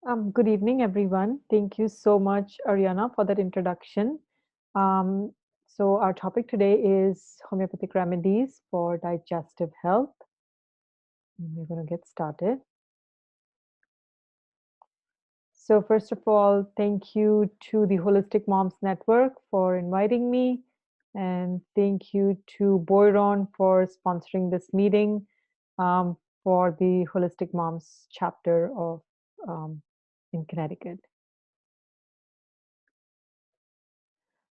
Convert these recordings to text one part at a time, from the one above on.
Good evening, everyone. Thank you so much, Ariana, for that introduction. Um, so, our topic today is homeopathic remedies for digestive health. And we're going to get started. So, first of all, thank you to the Holistic Moms Network for inviting me. And thank you to Boiron for sponsoring this meeting um, for the Holistic Moms chapter of in Connecticut.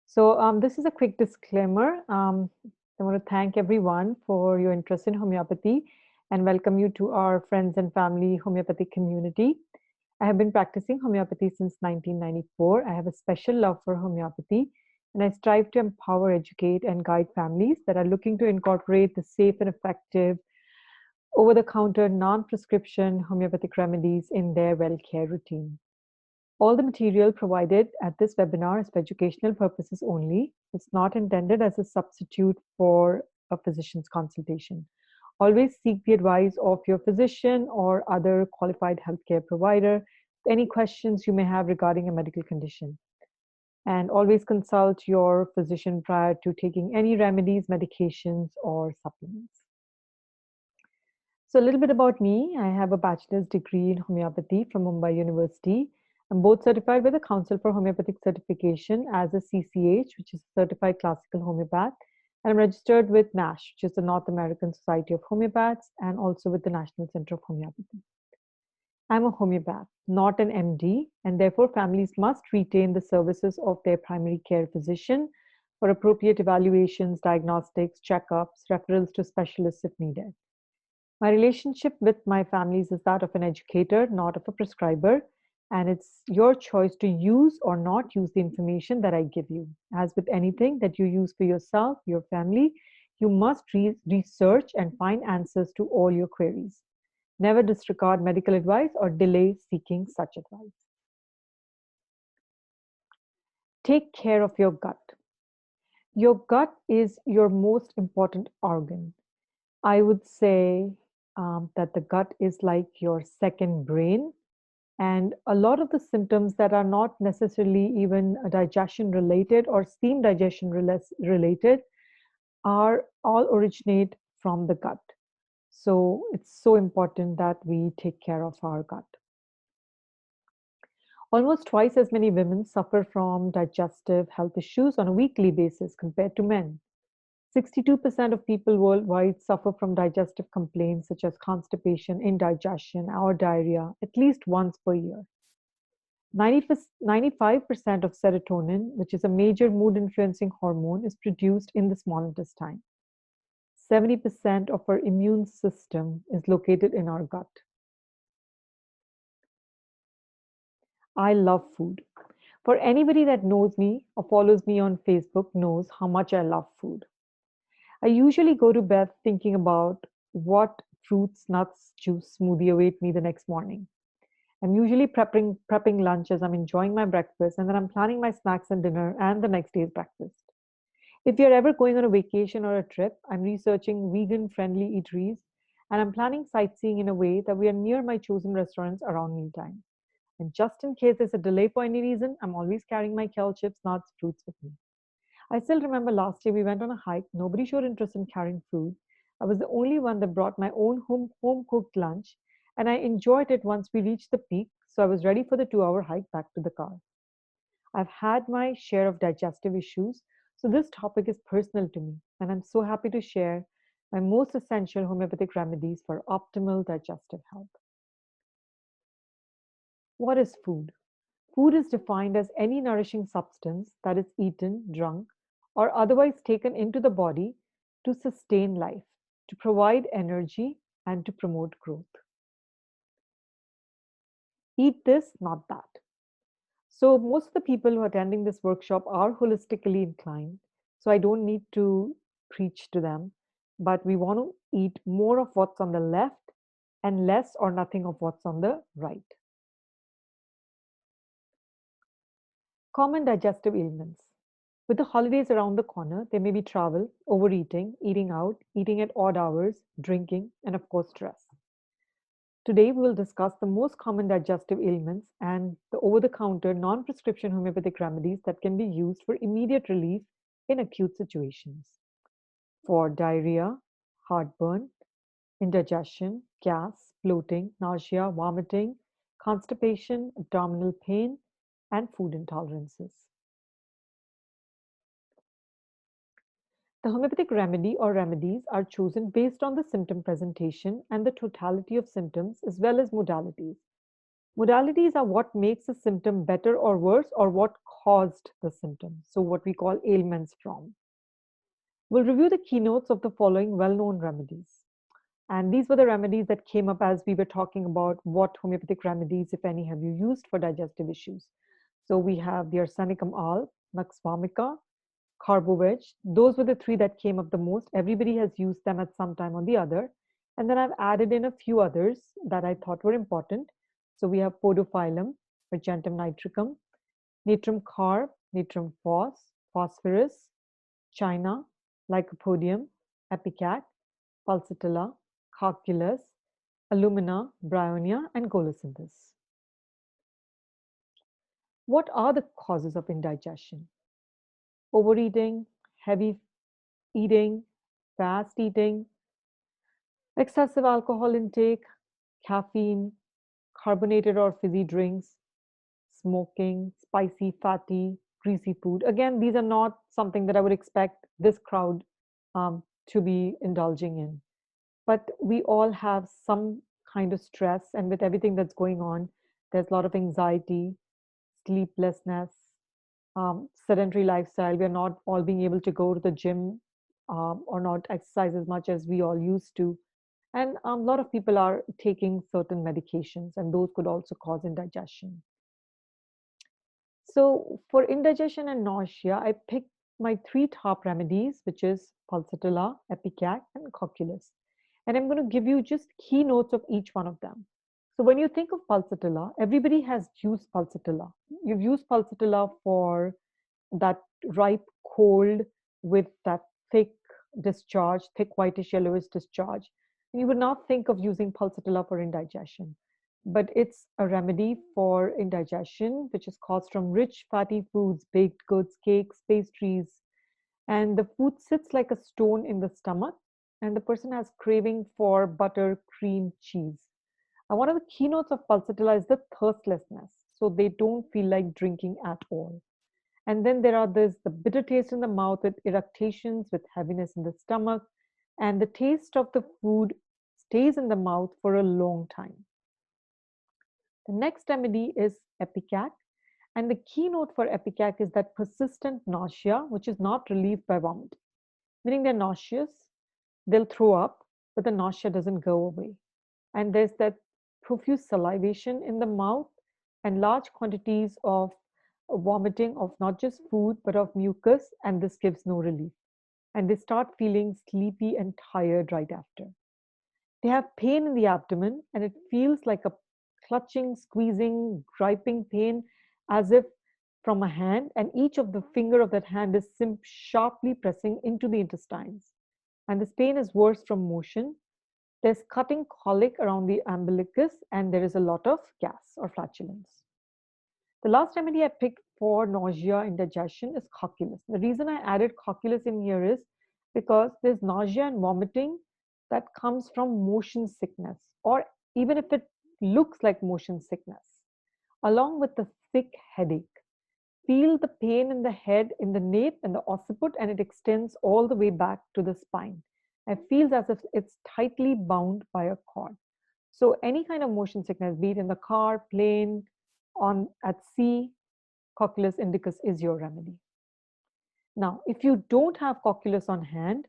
So this is a quick disclaimer. I want to thank everyone for your interest in homeopathy and welcome you to our friends and family homeopathic community. I have been practicing homeopathy since 1994. I have a special love for homeopathy and I strive to empower, educate, and guide families that are looking to incorporate the safe and effective over-the-counter non-prescription homeopathic remedies in their well-care routine. All the material provided at this webinar is for educational purposes only. It's not intended as a substitute for a physician's consultation. Always seek the advice of your physician or other qualified healthcare provider. Any questions you may have regarding a medical condition. And always consult your physician prior to taking any remedies, medications, or supplements. So a little bit about me. I have a bachelor's degree in homeopathy from Mumbai University. I'm both certified by the Council for Homeopathic Certification as a CCH, which is Certified Classical Homeopath, and I'm registered with NASH, which is the North American Society of Homeopaths, and also with the National Center of Homeopathy. I'm a homeopath, not an MD, and therefore families must retain the services of their primary care physician for appropriate evaluations, diagnostics, checkups, referrals to specialists if needed. My relationship with my families is that of an educator, not of a prescriber, and it's your choice to use or not use the information that I give you. As with anything that you use for yourself, your family, you must research and find answers to all your queries. Never disregard medical advice or delay seeking such advice. Take care of your gut. Your gut is your most important organ. I would say that the gut is like your second brain. And a lot of the symptoms that are not necessarily even digestion related or steam digestion related are all originate from the gut. So it's so important that we take care of our gut. Almost twice as many women suffer from digestive health issues on a weekly basis compared to men. 62% of people worldwide suffer from digestive complaints such as constipation, indigestion, or diarrhea at least once per year. 95% of serotonin, which is a major mood influencing hormone, is produced in the small intestine. 70% of our immune system is located in our gut. I love food. For anybody that knows me or follows me on Facebook knows how much I love food. I usually go to bed thinking about what fruits, nuts, juice smoothie await me the next morning. I'm usually prepping lunch as I'm enjoying my breakfast, and then I'm planning my snacks and dinner and the next day's breakfast. If you're ever going on a vacation or a trip, I'm researching vegan-friendly eateries, and I'm planning sightseeing in a way that we are near my chosen restaurants around mealtime. And just in case there's a delay for any reason, I'm always carrying my kale chips, nuts, fruits with me. I still remember last year we went on a hike. Nobody showed interest in carrying food. I was the only one that brought my own home cooked lunch, and I enjoyed it once we reached the peak, so I was ready for the 2 hour hike back to the car. I've had my share of digestive issues, so this topic is personal to me, and I'm so happy to share my most essential homeopathic remedies for optimal digestive health. What is food? Food is defined as any nourishing substance that is eaten, drunk, or otherwise taken into the body to sustain life, to provide energy, and to promote growth. Eat this, not that. So, most of the people who are attending this workshop are holistically inclined, so I don't need to preach to them, but we want to eat more of what's on the left and less or nothing of what's on the right. Common digestive ailments. With the holidays around the corner, there may be travel, overeating, eating out, eating at odd hours, drinking, and of course, stress. Today, we will discuss the most common digestive ailments and the over-the-counter non-prescription homeopathic remedies that can be used for immediate relief in acute situations. For diarrhea, heartburn, indigestion, gas, bloating, nausea, vomiting, constipation, abdominal pain, and food intolerances. The homeopathic remedy or remedies are chosen based on the symptom presentation and the totality of symptoms as well as modalities. Modalities are what makes a symptom better or worse or what caused the symptom. So what we call ailments from. We'll review the keynotes of the following well-known remedies. And these were the remedies that came up as we were talking about what homeopathic remedies, if any, have you used for digestive issues. So we have the arsenicum al, nux vomica, Carboveg. Those were the three that came up the most. Everybody has used them at some time or the other. And then I've added in a few others that I thought were important. So we have podophyllum, argentum nitricum, natrum carb, natrum phos, phosphorus, china, lycopodium, epicac, pulsatilla, calculus, alumina, bryonia, and golosynthus. What are the causes of indigestion? Overeating, heavy eating, fast eating, excessive alcohol intake, caffeine, carbonated or fizzy drinks, smoking, spicy, fatty, greasy food. Again, these are not something that I would expect this crowd to be indulging in. But we all have some kind of stress, and with everything that's going on, there's a lot of anxiety, sleeplessness, sedentary lifestyle. We're not all being able to go to the gym or not exercise as much as we all used to. And a lot of people are taking certain medications, and those could also cause indigestion. So for indigestion and nausea, I picked my three top remedies, which is pulsatilla, epicac, and cocculus. And I'm going to give you just keynotes of each one of them. So when you think of pulsatilla, everybody has used pulsatilla. You've used pulsatilla for that ripe cold with that thick discharge, thick whitish yellowish discharge. And you would not think of using pulsatilla for indigestion, but it's a remedy for indigestion, which is caused from rich fatty foods, baked goods, cakes, pastries, and the food sits like a stone in the stomach, and the person has craving for butter, cream, cheese. And one of the keynotes of pulsatilla is the thirstlessness, so they don't feel like drinking at all. And then there are the bitter taste in the mouth with irritations, with heaviness in the stomach, and the taste of the food stays in the mouth for a long time. The next remedy is epicac, and the keynote for epicac is that persistent nausea, which is not relieved by vomiting, meaning they're nauseous, they'll throw up, but the nausea doesn't go away. And there's that profuse salivation in the mouth and large quantities of vomiting of not just food, but of mucus, and this gives no relief. And they start feeling sleepy and tired right after. They have pain in the abdomen, and it feels like a clutching, squeezing, griping pain as if from a hand, and each of the finger of that hand is sharply pressing into the intestines. And this pain is worse from motion. There's cutting colic around the umbilicus, and there is a lot of gas or flatulence. The last remedy I picked for nausea and indigestion is cocculus. The reason I added cocculus in here is because there's nausea and vomiting that comes from motion sickness, or even if it looks like motion sickness, along with the thick headache. Feel the pain in the head, in the nape and the occiput, and it extends all the way back to the spine. It feels as if it's tightly bound by a cord. So any kind of motion sickness, be it in the car, plane, on at sea, cocculus indicus is your remedy. Now, if you don't have cocculus on hand,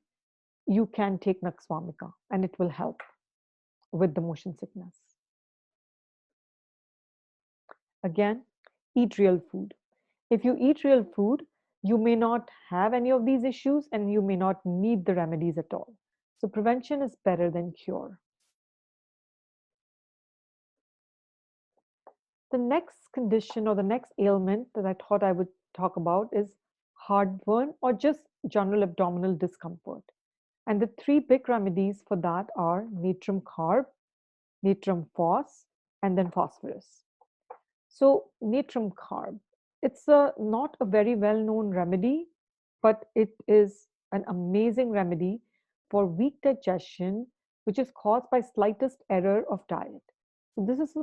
you can take nux vomica and it will help with the motion sickness. Again, eat real food. If you eat real food, you may not have any of these issues and you may not need the remedies at all. So prevention is better than cure. The next condition or the next ailment that I thought I would talk about is heartburn or just general abdominal discomfort. And the three big remedies for that are natrum carb, natrum phos, and then phosphorus. So natrum carb, it's not a very well-known remedy, but it is an amazing remedy for weak digestion, which is caused by slightest error of diet. So this is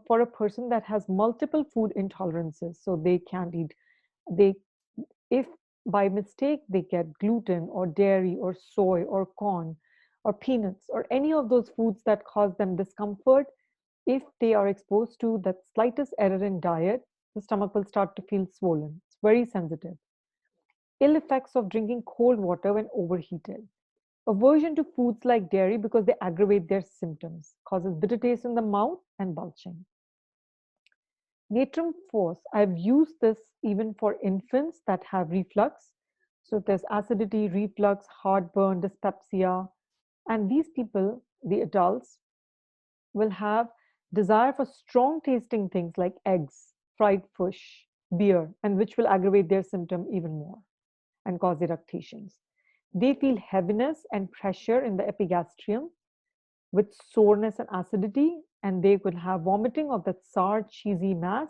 for a person that has multiple food intolerances, so they can't eat. They, if by mistake they get gluten or dairy or soy or corn or peanuts or any of those foods that cause them discomfort, if they are exposed to that slightest error in diet, the stomach will start to feel swollen. It's very sensitive. Ill effects of drinking cold water when overheated. Aversion to foods like dairy because they aggravate their symptoms, causes bitter taste in the mouth and belching. Natrum phos, I've used this even for infants that have reflux. So there's acidity, reflux, heartburn, dyspepsia. And these people, the adults, will have desire for strong tasting things like eggs, fried fish, beer, and which will aggravate their symptom even more and cause eructations. They feel heaviness and pressure in the epigastrium with soreness and acidity, and they could have vomiting of that sour, cheesy mass.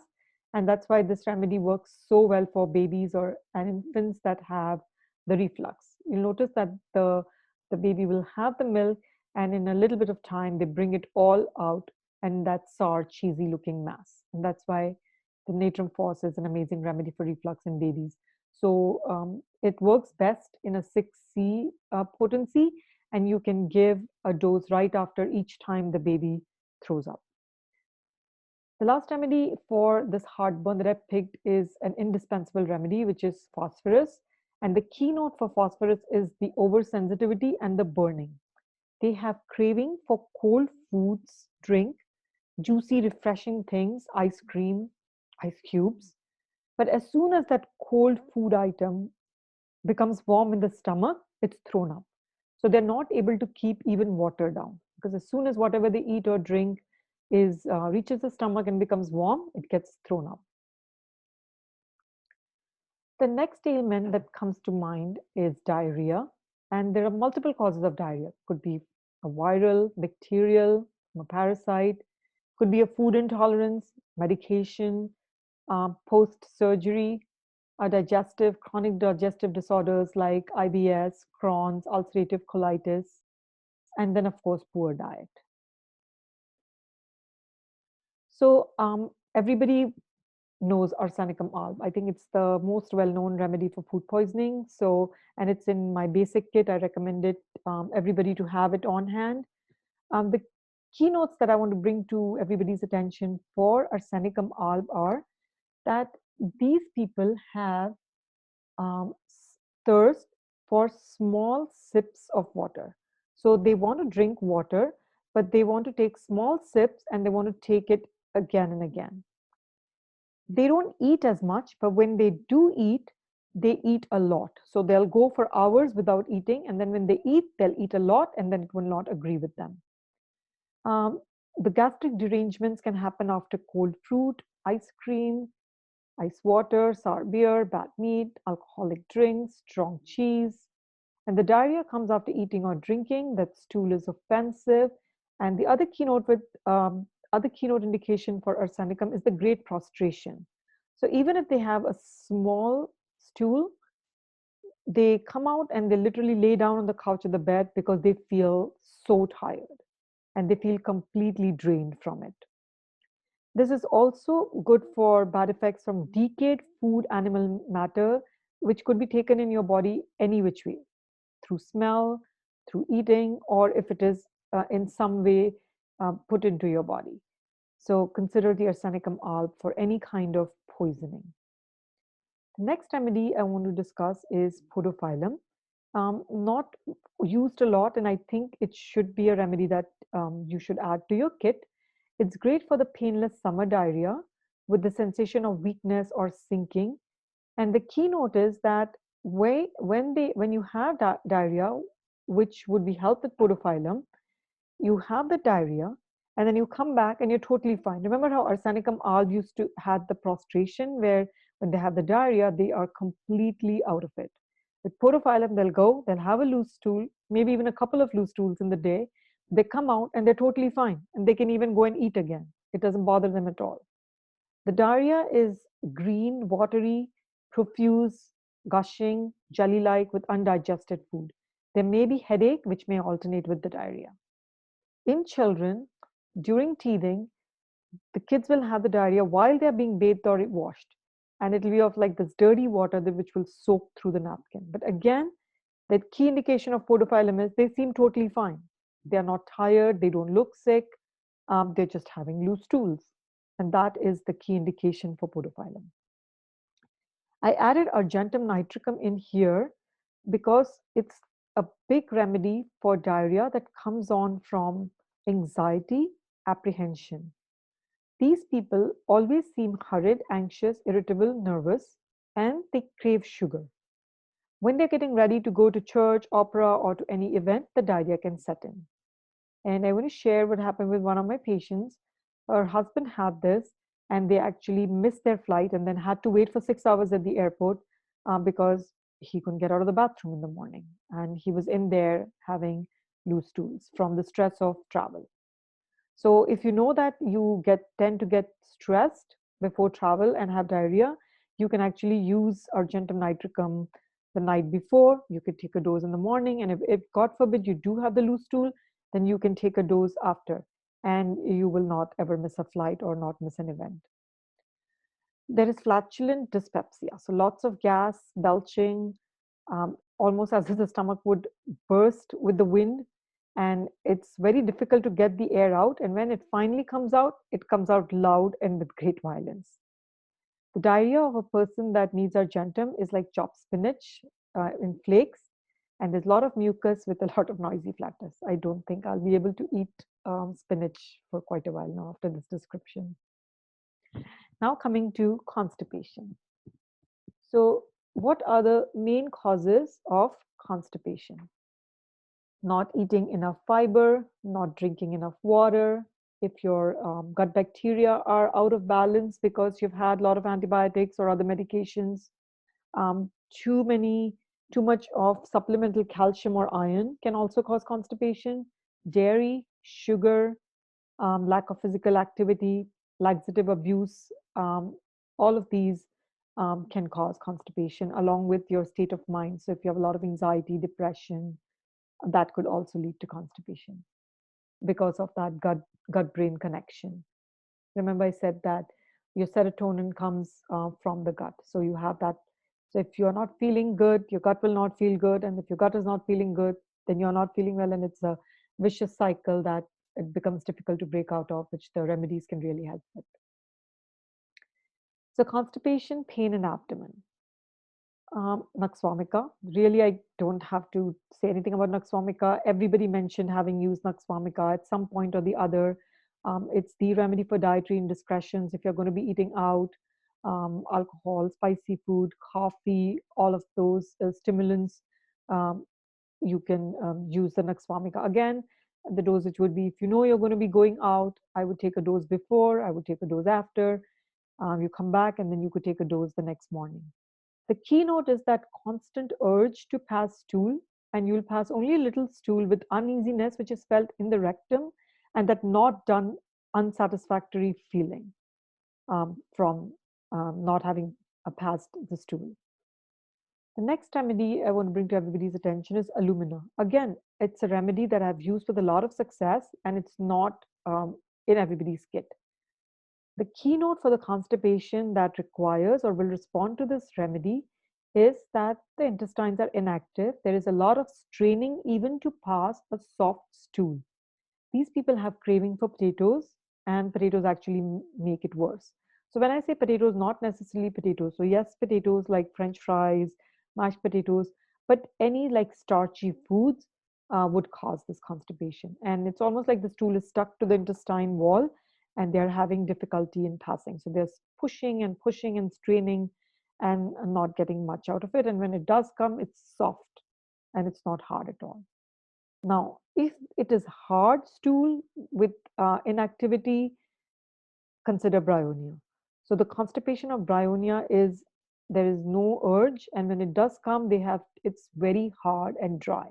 And that's why this remedy works so well for babies or and infants that have the reflux. You'll notice that the baby will have the milk, and in a little bit of time, they bring it all out, and that sour, cheesy looking mass. And that's why the natrum phos is an amazing remedy for reflux in babies. So it works best in a 6C potency, and you can give a dose right after each time the baby throws up. The last remedy for this heartburn that I picked is an indispensable remedy, which is phosphorus. And the keynote for phosphorus is the oversensitivity and the burning. They have craving for cold foods, drink, juicy, refreshing things, ice cream, ice cubes. But as soon as that cold food item becomes warm in the stomach, it's thrown up. So they're not able to keep even water down, because as soon as whatever they eat or drink is reaches the stomach and becomes warm, it gets thrown up. The next ailment that comes to mind is diarrhea, and there are multiple causes of diarrhea. Could be a viral, bacterial, a parasite, could be a food intolerance, medication, post-surgery, chronic digestive disorders like IBS, Crohn's, ulcerative colitis, and then of course poor diet. So everybody knows arsenicum alb. I think it's the most well-known remedy for food poisoning. So, and it's in my basic kit. I recommend it everybody to have it on hand. The keynotes that I want to bring to everybody's attention for arsenicum alb are that these people have thirst for small sips of water. So they want to drink water, but they want to take small sips and they want to take it again and again. They don't eat as much, but when they do eat, they eat a lot. So they'll go for hours without eating, and then when they eat, they'll eat a lot, and then it will not agree with them. The gastric derangements can happen after cold fruit, ice cream, ice water, sour beer, bad meat, alcoholic drinks, strong cheese. And the diarrhea comes after eating or drinking. That stool is offensive. And the other keynote indication for arsenicum is the great prostration. So even if they have a small stool, they come out and they literally lay down on the couch or the bed because they feel so tired and they feel completely drained from it. This is also good for bad effects from decayed food animal matter, which could be taken in your body any which way, through smell, through eating, or if it is in some way put into your body. So consider the arsenicum alb for any kind of poisoning. The next remedy I want to discuss is podophyllum. Not used a lot, and I think it should be a remedy that you should add to your kit. It's great for the painless summer diarrhea with the sensation of weakness or sinking. And the keynote is that when you have diarrhea, which would be helped with podophyllum, you have the diarrhea and then you come back and you're totally fine. Remember how arsenicum alb used to had the prostration, where when they have the diarrhea, they are completely out of it. With podophyllum, they'll have a loose stool, maybe even a couple of loose stools in the day, They come out and they're totally fine, and they can even go and eat again. It doesn't bother them at all. The diarrhea is green, watery, profuse, gushing, jelly-like with undigested food. There may be headache, which may alternate with the diarrhea. In children, during teething, the kids will have the diarrhea while they're being bathed or washed. And it'll be of like this dirty water which will soak through the napkin. But again, the key indication of podophyllum is they seem totally fine. They're not tired, they don't look sick, they're just having loose stools. And that is the key indication for podophyllum. I added argentum nitricum in here because it's a big remedy for diarrhea that comes on from anxiety, apprehension. These people always seem hurried, anxious, irritable, nervous, and they crave sugar. When they're getting ready to go to church, opera, or to any event, the diarrhea can set in. And I want to share what happened with one of my patients. Her husband had this, and they actually missed their flight and then had to wait for 6 hours at the airport because he couldn't get out of the bathroom in the morning. And he was in there having loose stools from the stress of travel. So if you know that you tend to get stressed before travel and have diarrhea, you can actually use argentum nitricum the night before. You could take a dose in the morning, and if God forbid you do have the loose stool, then you can take a dose after, and you will not ever miss a flight or not miss an event. There is flatulent dyspepsia, so lots of gas, belching, almost as if the stomach would burst with the wind, and it's very difficult to get the air out, and when it finally comes out, it comes out loud and with great violence. The diarrhea of a person that needs argentum is like chopped spinach in flakes, and there's a lot of mucus with a lot of noisy flatness. I don't think I'll be able to eat spinach for quite a while now after this description. Now coming to constipation. So what are the main causes of constipation? Not eating enough fiber, not drinking enough water, if your gut bacteria are out of balance because you've had a lot of antibiotics or other medications, too much of supplemental calcium or iron can also cause constipation, dairy, sugar, lack of physical activity, laxative abuse, all of these can cause constipation along with your state of mind. So if you have a lot of anxiety, depression, that could also lead to constipation because of that gut-brain connection. Remember I said that your serotonin comes from the gut. So you have that. So if you're not feeling good, your gut will not feel good. And if your gut is not feeling good, then you're not feeling well. And it's a vicious cycle that it becomes difficult to break out of, which the remedies can really help with. So constipation, pain in abdomen. Nux vomica. Really, I don't have to say anything about nux vomica. Everybody mentioned having used nux vomica at some point or the other. It's the remedy for dietary indiscretions. If you're going to be eating out, alcohol, spicy food, coffee, all of those stimulants, you can use the nux vomica. Again, the dosage would be, if you know you're going to be going out, I would take a dose before, I would take a dose after. You come back and then you could take a dose the next morning. The keynote is that constant urge to pass stool, and you'll pass only a little stool with uneasiness, which is felt in the rectum, and that not done unsatisfactory feeling from not having passed the stool. The next remedy I want to bring to everybody's attention is alumina. Again, it's a remedy that I've used with a lot of success, and it's not in everybody's kit. The keynote for the constipation that requires or will respond to this remedy is that the intestines are inactive. There is a lot of straining even to pass a soft stool. These people have craving for potatoes, and potatoes actually make it worse. So when I say potatoes, not necessarily potatoes. So yes, potatoes like French fries, mashed potatoes, but any like starchy foods would cause this constipation. And it's almost like the stool is stuck to the intestine wall, and they're having difficulty in passing. So they're pushing and straining and not getting much out of it. And when it does come, it's soft and it's not hard at all. Now, if it is hard stool with inactivity, consider bryonia. So the constipation of bryonia is there is no urge, and when it does come, it's very hard and dry.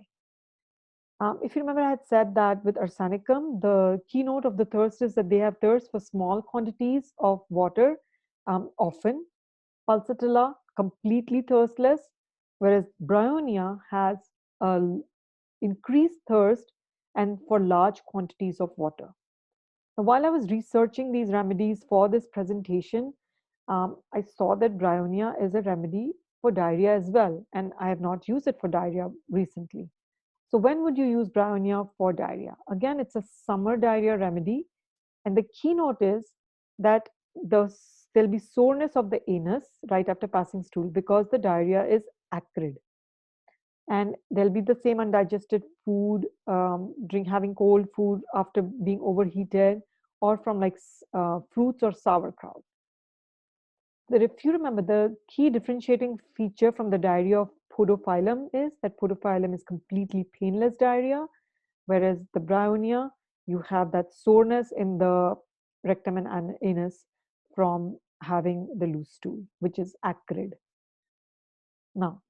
If you remember, I had said that with arsenicum, the keynote of the thirst is that they have thirst for small quantities of water, often. Pulsatilla, completely thirstless, whereas Bryonia has increased thirst and for large quantities of water. Now, while I was researching these remedies for this presentation, I saw that Bryonia is a remedy for diarrhea as well, and I have not used it for diarrhea recently. So when would you use Bryonia for diarrhea? Again, it's a summer diarrhea remedy, and the keynote is that there'll be soreness of the anus right after passing stool because the diarrhea is acrid. And there'll be the same undigested food, having cold food after being overheated, or from like fruits or sauerkraut. That if you remember, the key differentiating feature from the diarrhea of podophyllum is that podophyllum is completely painless diarrhea, whereas the Bryonia, you have that soreness in the rectum and anus from having the loose stool, which is acrid. Now,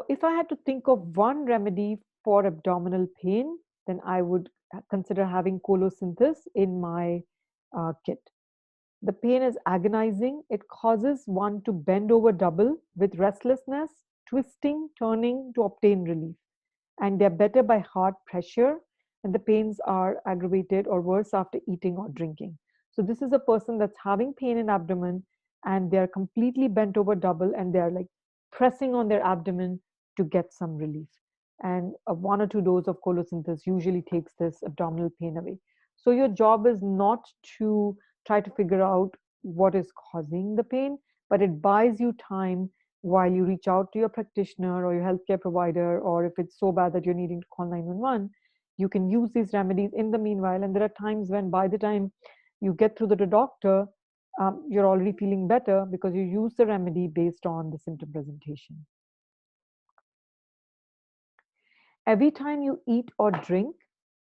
if I had to think of one remedy for abdominal pain, then I would consider having colosynthis in my kit. The pain is agonizing. It causes one to bend over double with restlessness, twisting, turning to obtain relief. And they're better by heart pressure, and the pains are aggravated or worse after eating or drinking. So this is a person that's having pain in abdomen and they're completely bent over double and they're like pressing on their abdomen to get some relief. And a 1 or 2 doses of colosynthis usually takes this abdominal pain away. So your job is not to try to figure out what is causing the pain, but it buys you time while you reach out to your practitioner or your healthcare provider, or if it's so bad that you're needing to call 911, you can use these remedies in the meanwhile. And there are times when by the time you get through the doctor, you're already feeling better because you use the remedy based on the symptom presentation. Every time you eat or drink,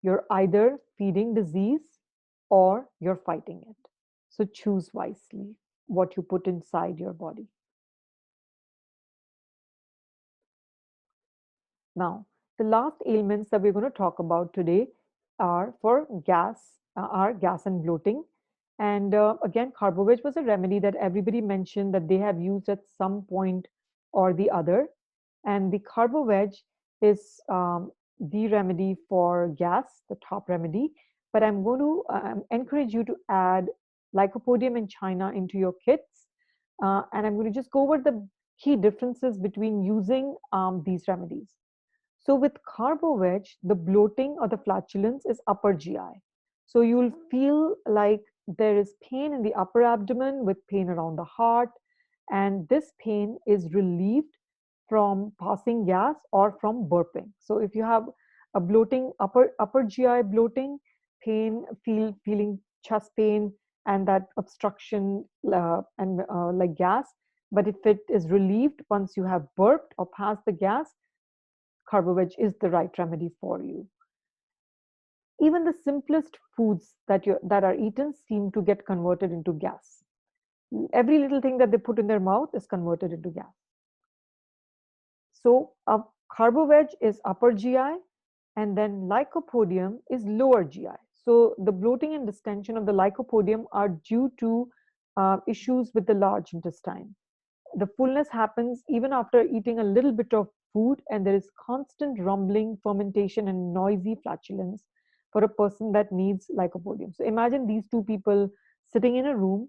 you're either feeding disease or you're fighting it. So choose wisely what you put inside your body. Now, the last ailments that we're going to talk about today are for gas, are gas and bloating. And again, CarboVeg was a remedy that everybody mentioned that they have used at some point or the other. And the CarboVeg is the remedy for gas, the top remedy. But I'm going to encourage you to add Lycopodium in China into your kits. And I'm going to just go over the key differences between using these remedies. So with CarboVeg, the bloating or the flatulence is upper GI. So you'll feel like there is pain in the upper abdomen with pain around the heart, and this pain is relieved from passing gas or from burping. So if you have a bloating, upper GI bloating, pain, feeling chest pain and that obstruction and like gas, but if it is relieved once you have burped or passed the gas, CarboVeg is the right remedy for you. Even the simplest foods that are eaten seem to get converted into gas. Every little thing that they put in their mouth is converted into gas. So CarboVeg is upper GI, and then Lycopodium is lower GI. So the bloating and distension of the Lycopodium are due to issues with the large intestine. The fullness happens even after eating a little bit of food, and there is constant rumbling, fermentation, and noisy flatulence for a person that needs Lycopodium. So imagine these two people sitting in a room.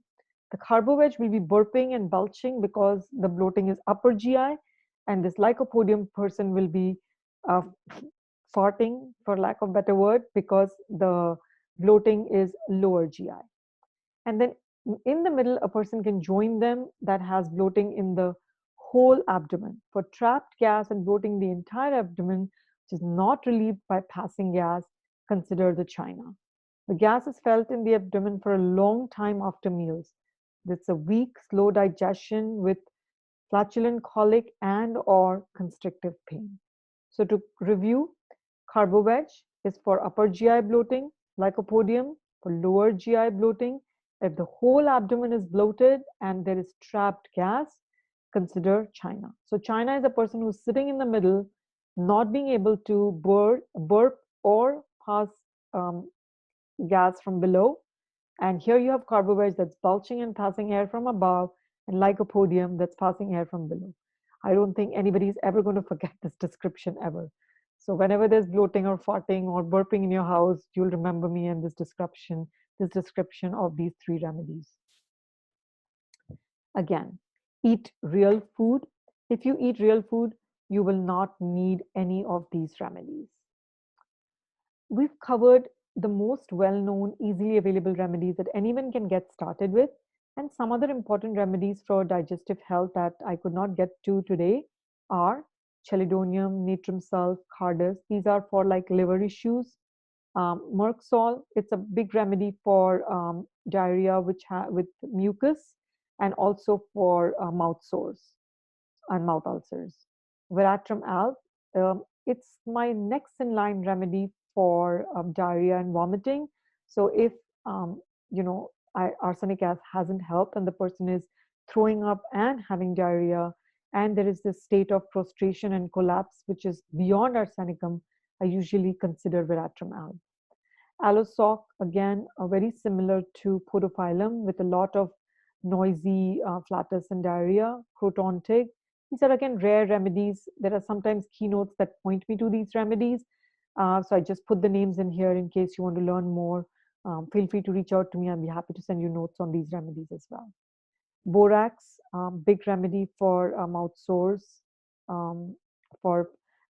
The CarboVeg will be burping and belching because the bloating is upper GI, and this Lycopodium person will be farting, for lack of a better word, because the bloating is lower GI. And then in the middle, a person can join them that has bloating in the whole abdomen. For trapped gas and bloating the entire abdomen, which is not relieved by passing gas, consider the China. The gas is felt in the abdomen for a long time after meals. It's a weak, slow digestion with flatulent colic and or constrictive pain. So to review, CarboVeg is for upper GI bloating, Lycopodium for lower GI bloating. If the whole abdomen is bloated and there is trapped gas, consider China. So China is a person who's sitting in the middle not being able to burp or pass um, gas from below. And here you have carbohydrates that's belching and passing air from above, and lycopodium that's passing air from below. I don't think anybody's ever going to forget this description ever. So whenever there's bloating or farting or burping in your house, you'll remember me and this description of these three remedies. Again, eat real food. If you eat real food, you will not need any of these remedies. We've covered the most well-known, easily available remedies that anyone can get started with, and some other important remedies for digestive health that I could not get to today are chelidonium, natrum sulph, cardus. These are for like liver issues. Merksol, it's a big remedy for diarrhea with mucus, and also for mouth sores and mouth ulcers. Veratrum alb, it's my next in line remedy for diarrhea and vomiting. So if um, you know arsenic hasn't helped and the person is throwing up and having diarrhea, and there is this state of prostration and collapse which is beyond arsenicum, I usually consider Veratrum alb. Allosoc, again, very similar to Podophyllum with a lot of noisy flatus and diarrhea. Croton tig, these are again rare remedies. There are sometimes keynotes that point me to these remedies. So I just put the names in here in case you want to learn more. Feel free to reach out to me. I'll be happy to send you notes on these remedies as well. Borax, big remedy for mouth sores, for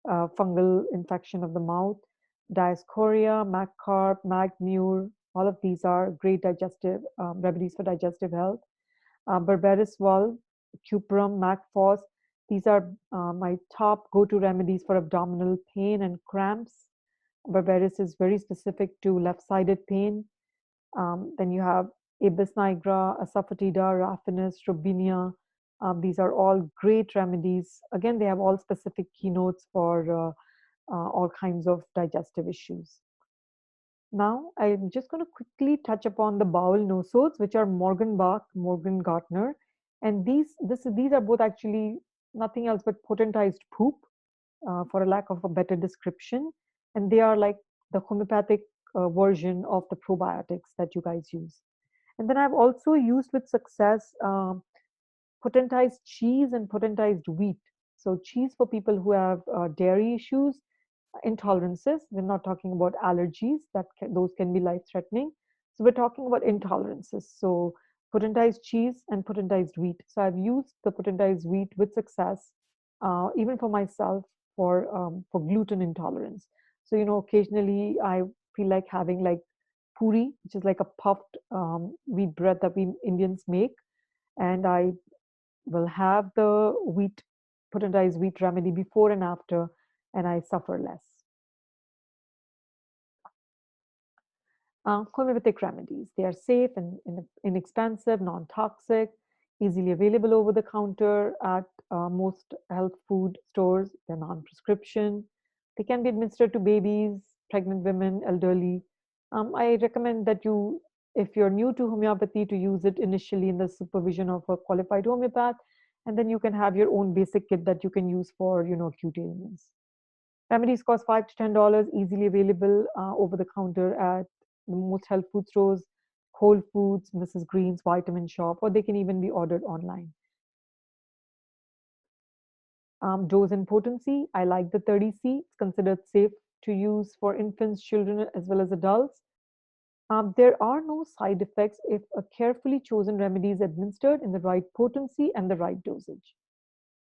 fungal infection of the mouth. Diascoria, MacCarp, Magmure, all of these are great digestive remedies for digestive health. Berberis valve, Cuprum, Macphos, these are my top go-to remedies for abdominal pain and cramps. Berberis is very specific to left-sided pain. Then you have Ibis nigra, Asafoetida, Raphanus, Robinia. These are all great remedies. Again, they have all specific keynotes for all kinds of digestive issues. Now, I'm just going to quickly touch upon the bowel nosodes, which are Morgenbach, Morgengartner, and these are both actually nothing else but potentized poop, for a lack of a better description, and they are like the homeopathic version of the probiotics that you guys use. And then I've also used with success potentized cheese and potentized wheat. So cheese for people who have dairy issues, intolerances. We're not talking about allergies, those can be life-threatening. So we're talking about intolerances. So potentized cheese and potentized wheat. So I've used the potentized wheat with success, even for myself, for gluten intolerance. So occasionally I feel like having like puri, which is like a puffed wheat bread that we Indians make, and I will have the potentized wheat remedy before and after, and I suffer less. Homeopathic remedies. They are safe and inexpensive, non-toxic, easily available over the counter at most health food stores. They're non-prescription. They can be administered to babies, pregnant women, elderly. I recommend that if you're new to homeopathy, to use it initially in the supervision of a qualified homeopath, and then you can have your own basic kit that you can use for acute ailments. Remedies cost $5 to $10, easily available over the counter at the most health food stores, Whole Foods, Mrs. Green's, Vitamin Shop, or they can even be ordered online. Dose and potency, I like the 30C. It's considered safe to use for infants, children, as well as adults. There are no side effects if a carefully chosen remedy is administered in the right potency and the right dosage.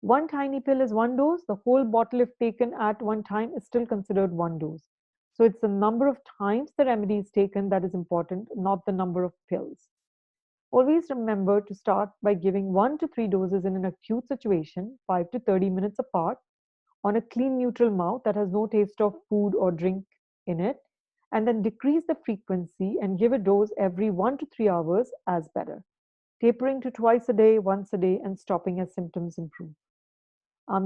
One tiny pill is one dose. The whole bottle, if taken at one time, is still considered one dose. So it's the number of times the remedy is taken that is important, not the number of pills. Always remember to start by giving 1 to 3 doses in an acute situation, 5 to 30 minutes apart, on a clean, neutral mouth that has no taste of food or drink in it, and then decrease the frequency and give a dose every 1 to 3 hours as better, tapering to twice a day, once a day, and stopping as symptoms improve.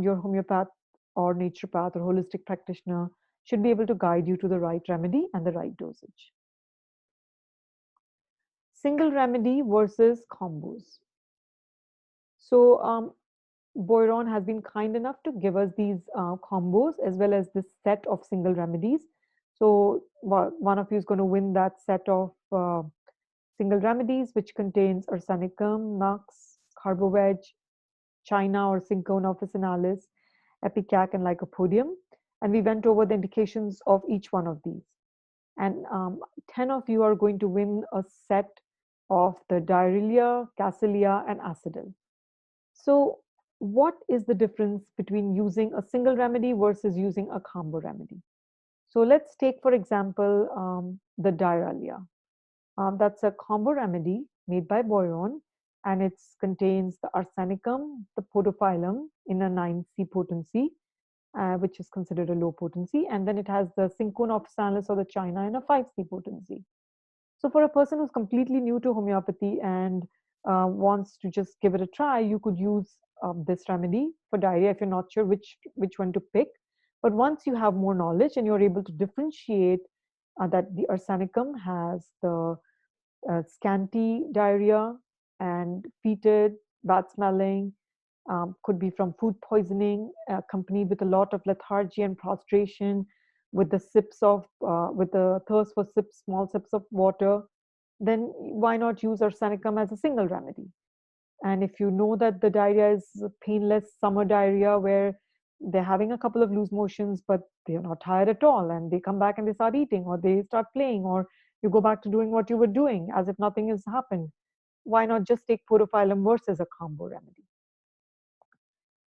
Your homeopath or naturopath or holistic practitioner should be able to guide you to the right remedy and the right dosage. Single remedy versus combos. So Boiron has been kind enough to give us these combos as well as this set of single remedies. So one of you is going to win that set of single remedies, which contains arsenicum, nux, carboveg, china or cinchona officinalis, epicac, and lycopodium. And we went over the indications of each one of these. And 10 of you are going to win a set of the Diarrhea, Cassilia, and Acidil. So what is the difference between using a single remedy versus using a combo remedy? So let's take, for example, the Diarrhea. That's a combo remedy made by Boiron, and it contains the arsenicum, the podophyllum in a 9C potency, which is considered a low potency, and then it has the cinchona officinalis or the china in a 5C potency. So for a person who's completely new to homeopathy and wants to just give it a try, you could use this remedy for diarrhea if you're not sure which one to pick. But once you have more knowledge and you're able to differentiate that the arsenicum has the scanty diarrhea and fetid, bad smelling, could be from food poisoning, accompanied with a lot of lethargy and prostration, with the thirst for small sips of water, then why not use arsenicum as a single remedy? And if you know that the diarrhea is painless summer diarrhea where they're having a couple of loose motions, but they're not tired at all, and they come back and they start eating, or they start playing, or you go back to doing what you were doing as if nothing has happened, why not just take podophyllum versus a combo remedy?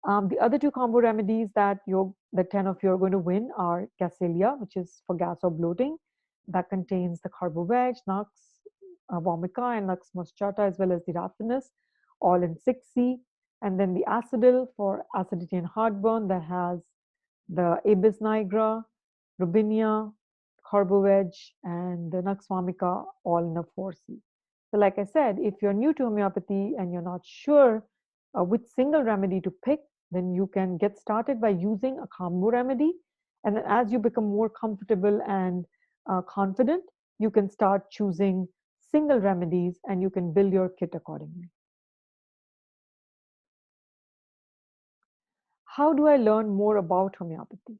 The other two combo remedies that the 10 of you are going to win are Cassilia, which is for gas or bloating. That contains the carboveg, nux vomica, and nux moschata, as well as the raffinus, all in 6C. And then the Acidil for acidity and heartburn that has the Abis nigra, Robinia, carboveg, and the nux vomica, all in a 4C. So like I said, if you're new to homeopathy and you're not sure which single remedy to pick, then you can get started by using a combo remedy. And then as you become more comfortable and confident, you can start choosing single remedies and you can build your kit accordingly. How do I learn more about homeopathy?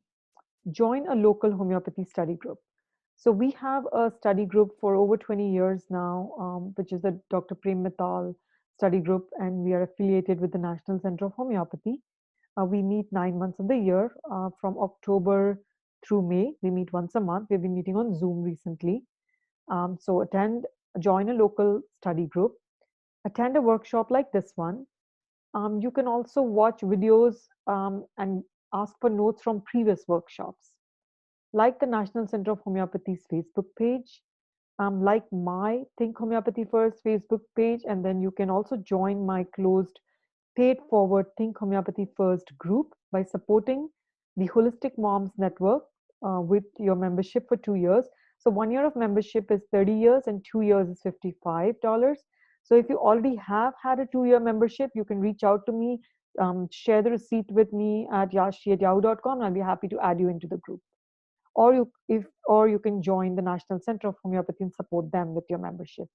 Join a local homeopathy study group. So we have a study group for over 20 years now, which is the Dr. Prem Mittal study group, and we are affiliated with the National Center of Homeopathy. We meet 9 months of the year, from October through May. We meet once a month. We've been meeting on Zoom recently. So join a local study group, attend a workshop like this one. You can also watch videos and ask for notes from previous workshops. Like the National Center of Homeopathy's Facebook page, like my Think Homeopathy First Facebook page, and then you can also join my closed paid forward Think Homeopathy First group by supporting the Holistic Moms Network with your membership for 2 years. So 1 year of membership is 30 years and 2 years is $55. So if you already have had a 2-year membership, you can reach out to me, share the receipt with me at yashi@yahoo.com, and I'll be happy to add you into the group. Or you can join the National Center of Homeopathy and support them with your membership.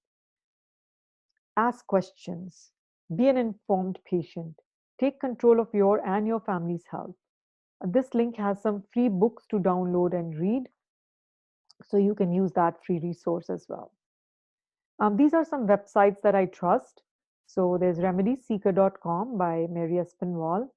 Ask questions. Be an informed patient. Take control of your and your family's health. This link has some free books to download and read, so you can use that free resource as well. These are some websites that I trust. So there's remediesseeker.com by Mary Espinwall,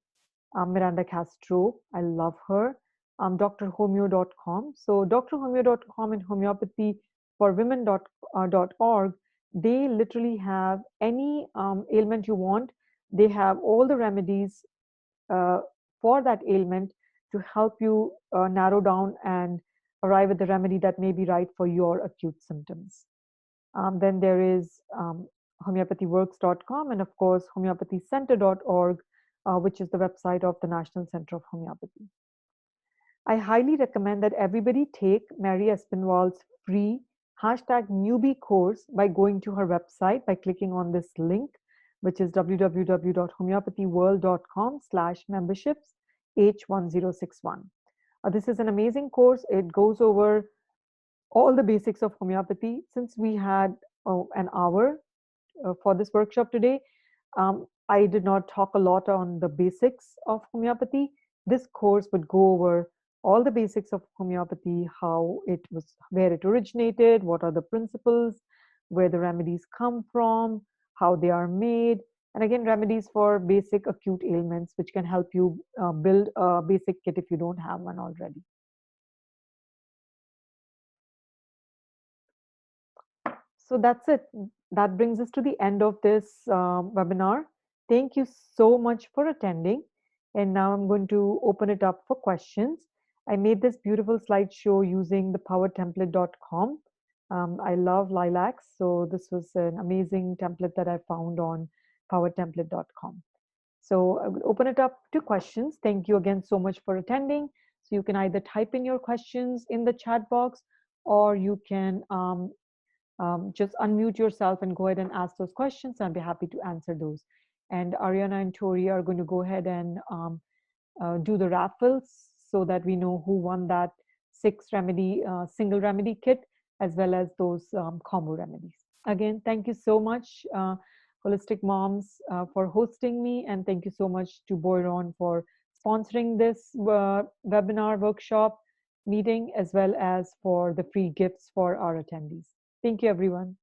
Miranda Castro, I love her, drhomeo.com. So drhomeo.com and homeopathy for women.org, they literally have any ailment you want. They have all the remedies for that ailment to help you narrow down and arrive at the remedy that may be right for your acute symptoms. Then there is homeopathyworks.com and of course homeopathycenter.org, which is the website of the National Center of Homeopathy. I highly recommend that everybody take Mary Espinwall's free #newbie course by going to her website by clicking on this link, which is www.homeopathyworld.com/memberships H1061. This is an amazing course. It goes over all the basics of homeopathy. Since we had an hour for this workshop today, I did not talk a lot on the basics of homeopathy. This course would go over all the basics of homeopathy, how it was, where it originated, what are the principles, where the remedies come from, how they are made, and again, remedies for basic acute ailments, which can help you build a basic kit if you don't have one already. So that's it. That brings us to the end of this webinar. Thank you so much for attending. And now I'm going to open it up for questions. I made this beautiful slideshow using the powertemplate.com. I love lilacs, so this was an amazing template that I found on powertemplate.com. So I will open it up to questions. Thank you again so much for attending. So you can either type in your questions in the chat box, or you can just unmute yourself and go ahead and ask those questions. I'll be happy to answer those. And Ariana and Tori are going to go ahead and do the raffles so that we know who won that single remedy kit, as well as those combo remedies. Again, thank you so much, Holistic Moms, for hosting me. And thank you so much to Boiron for sponsoring this webinar workshop meeting, as well as for the free gifts for our attendees. Thank you, everyone.